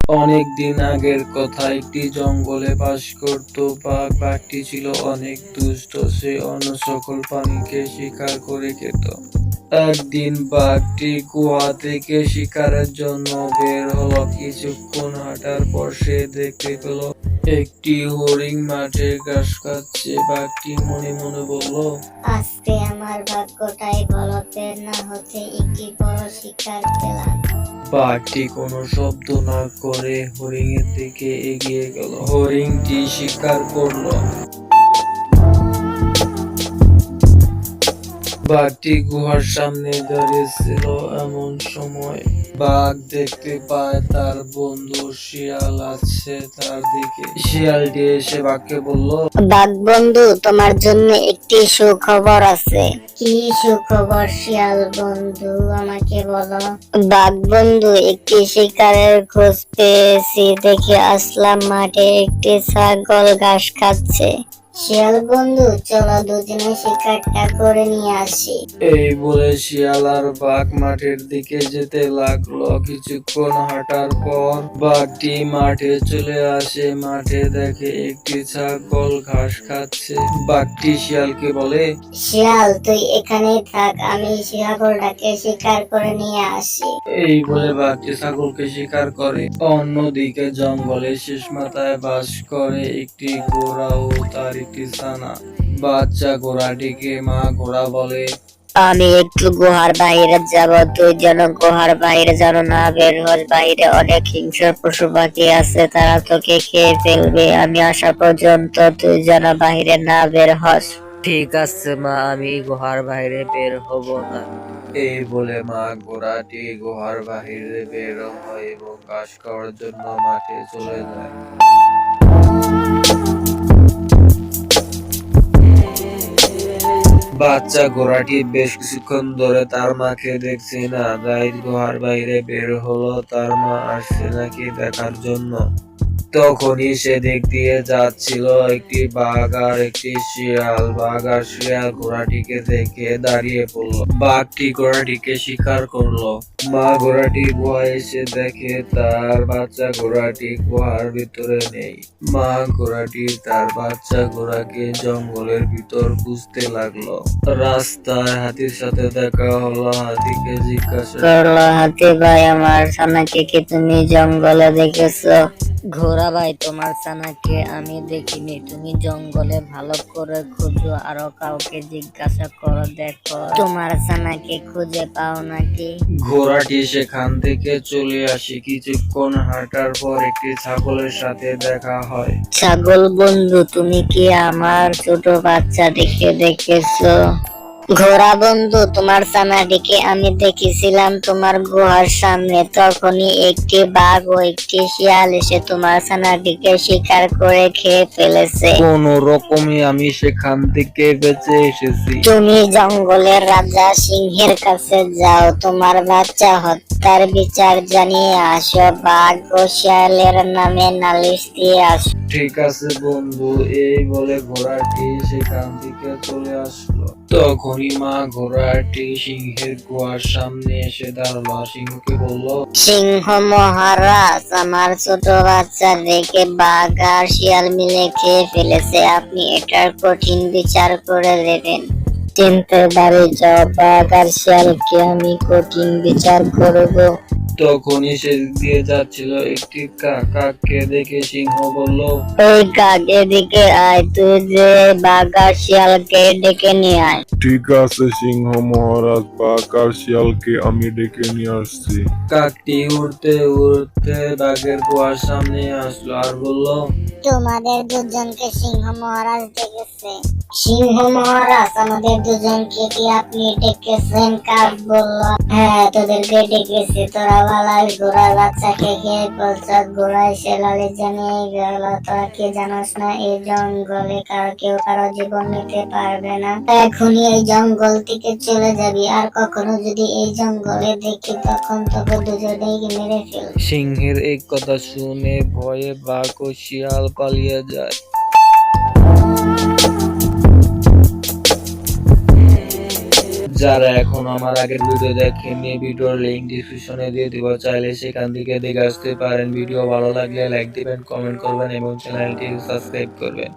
অনেক দিন আগের কথা, একটি জঙ্গলে বাস করত বাঘ। বাঘটি ছিল অনেক দুষ্ট, সে অন্য সকল প্রাণীকে শিকার করে খেত। একদিন বাঘটি গুহা থেকে শিকারের জন্য বের হলো। কিছুক্ষণ হাঁটার পর সে দেখতে পেল একটি হরিণ মাঠে ঘাস খাচ্ছে। বাঘটি মনে মনে বলল, আজকে আমার ভাগ্যটাই ভালো, বের না হতে একটি বড় শিকার পেলাম। বাঘটি কোনো শব্দ না করে হরিণের দিকে এগিয়ে গেল। হরিণটি শিকার করলো। বাঘটি গুহার সামনে দাঁড়িয়েছিল। এমন সময় বাঘ দেখতে পায় তার বন্ধু শিয়াল আছে তার দিকে। শিয়ালটি এসে বাঘকে বলল, বাঘ বন্ধু, তোমার জন্য একটি সুখবর আছে। কি সুখবর শিয়াল বন্ধু, আমাকে বলো। বাঘ বন্ধু, একটি শিকারের খোঁজ পেয়েছি, দেখে আসলাম মাঠে একটি ছাগল ঘাস খাচ্ছে। শিয়াল বন্ধু, চলো দুজনে শিকারটা করে নিয়ে আসি। এই বলে শিয়াল আর বাঘ মাঠের দিকে যেতে লাগলো। কিছুক্ষণ হাঁটার পর বাঘটি মাঠে চলে আসে। মাঠে দেখে একটি ছাগল ঘাস খাচ্ছে। বাঘটি শিয়ালকে বলে, শিয়াল, তুই এখানেই থাক, আমি ছাগলটাকে শিকার করে নিয়ে আসি। এই বলে বাঘটি ছাগলকে শিকার করে। অন্যদিকে জঙ্গলের শেষ মাথায় বাস করে একটি ঘোড়া ও তার একটি ছানা। বাচ্চা ঘোড়াটিকে মা ঘোড়া বলে, আমি একটু গুহার বাইরে যাব, তুই যেন গুহার বাইরে যেন না বের হস। বাইরে অনেক হিংস্র পশু পাখি আছে, তারা তোকে খেয়ে ফেলবে। আমি আসা পর্যন্ত তুই যেন বাইরে না বের হস। ঠিক আছে মা, আমি গুহার বাইরে বের হব না। এই বলে মা ঘোড়াটি গুহার বাহিরে বের হয় এবং ঘাস খাওয়ার জন্য মাঠে চলে যায়। বাচ্চা ঘোড়াটি বেশ কিছুক্ষণ ধরে তার মাকে দেখছে না, তাই গুহার বাইরে বের হলো তার মা আসছে নাকি দেখার জন্য। তখনই সে দিক দিয়ে যাচ্ছিল একটি বাঘ আর একটি শিয়াল। বাঘ আর শিয়াল ঘোড়াটিকে দেখে দাঁড়িয়ে পড়লো। বাঘটি ঘোড়াটিকে শিকার করলো। মা ঘোড়াটি গুহায় এসে দেখে তার বাচ্চা ঘোড়াটি গুহার ভিতরে নেই। মা ঘোড়াটি তার বাচ্চা ঘোড়াকে জঙ্গলের ভিতর খুঁজতে লাগলো। রাস্তায় হাতির সাথে দেখা হলো। হাতিকে জিজ্ঞাসা করলো, হাতি ভাই, আমার ছানাকে কি তুমি জঙ্গলে দেখেছো? ঘোড়া ভাই, তোমার ছানাকে আমি দেখিনি। তুমি জঙ্গলে ভালো করে খুঁজো, আরো কাউকে জিজ্ঞাসা করো, দেখো তোমার ছানাকে খুঁজে পাও নাকি? ঘোড়াটি সেখান থেকে চলে আসে। কিছুক্ষণ হাঁটার পর একটি ছাগলের সাথে দেখা হয়। ছাগল বন্ধু, তুমি কি আমার ছোট বাচ্চাটিকে দেখেছো? ঘোড়া বন্ধু, তোমার ছানাটিকে আমি দেখেছিলাম তোমার গুহার সামনে। তখনই একটি বাঘ ও একটি শিয়াল এসে তোমার ছানাটিকে শিকার করে খেয়ে ফেলেছে। কোন রকমে আমি সেখান থেকে বেঁচে এসেছি। তুমি জঙ্গলের রাজা সিংহের কাছে যাও, তোমার বাচ্চা হত্যার বিচার জানিয়ে আসো। বাঘ ও শিয়ালের নামে নালিশ দিয়ে আসো। ঠিক আছে বন্ধু, এই বলে ঘোড়াটি সেখান থেকে চলে আসলো। তখনই মা ঘোড়াটি সিংহের গুহার সামনে এসে দাঁড়ালো। সিংহকে বলল, সিংহ মহারাজ, আমার ছোট বাচ্চা দেখে বাঘ আর শিয়াল মিলে খেয়ে ফেলেছে, আপনি এটার কঠিন বিচার করে দেবেন। চিনতে বাড়ি যাও, বাঘ আর শিয়ালকে আমি কঠিন বিচার করব। তখনই সে দিয়ে যাচ্ছিল একটি কাককে দেখে সিংহ বলল, ওই কাক, এদিকে আয়, তুই যে বাঘ আর শিয়ালকে ডেকে নিয়ে আয়। ঠিক আছে সিংহ মহারাজ, বাঘ আর শিয়ালকে আমি ডেকে নিয়ে আসছি। কাকটি উড়তে উড়তে বাঘের গুহার সামনে আসলো আর বলল, তোমাদের দুজনকে সিংহ মহারাজ ডেকেছে। সিংহ মহারাজ, আমাদের দুজনকে কি আপনি ডেকেছেন? কাক বলল, হ্যাঁ, তোদেরকে ডেকেছি। তোরা বালাই ঘোড়ার বাচ্চাকে খেয়ে বলছ। ঘোড়া এসে লালি জানিয়ে গেল, তোরা কি জানোস না এই জঙ্গলে কেউ কারো জীবন নিতে পারবে না। এখনই এই জঙ্গল থেকে চলে যাবি, আর কখনো যদি এই জঙ্গলে দেখি তখন তোকে দুজনেই মেরে ফেলব। সিংহের এই কথা শুনে ভয়ে বাঘ ও শিয়াল পালিয়ে যায়। যারা এখন আমার আগের ভিডিও দেখেননি, ভিডিওর লিংক ডিসক্রিপশনে দিয়ে দিব, চাইলে সেখান থেকে দেখে আসতে পারেন। ভিডিও ভালো লাগলে লাইক দিবেন, কমেন্ট করবেন এবং চ্যানেলটি সাবস্ক্রাইব করবেন।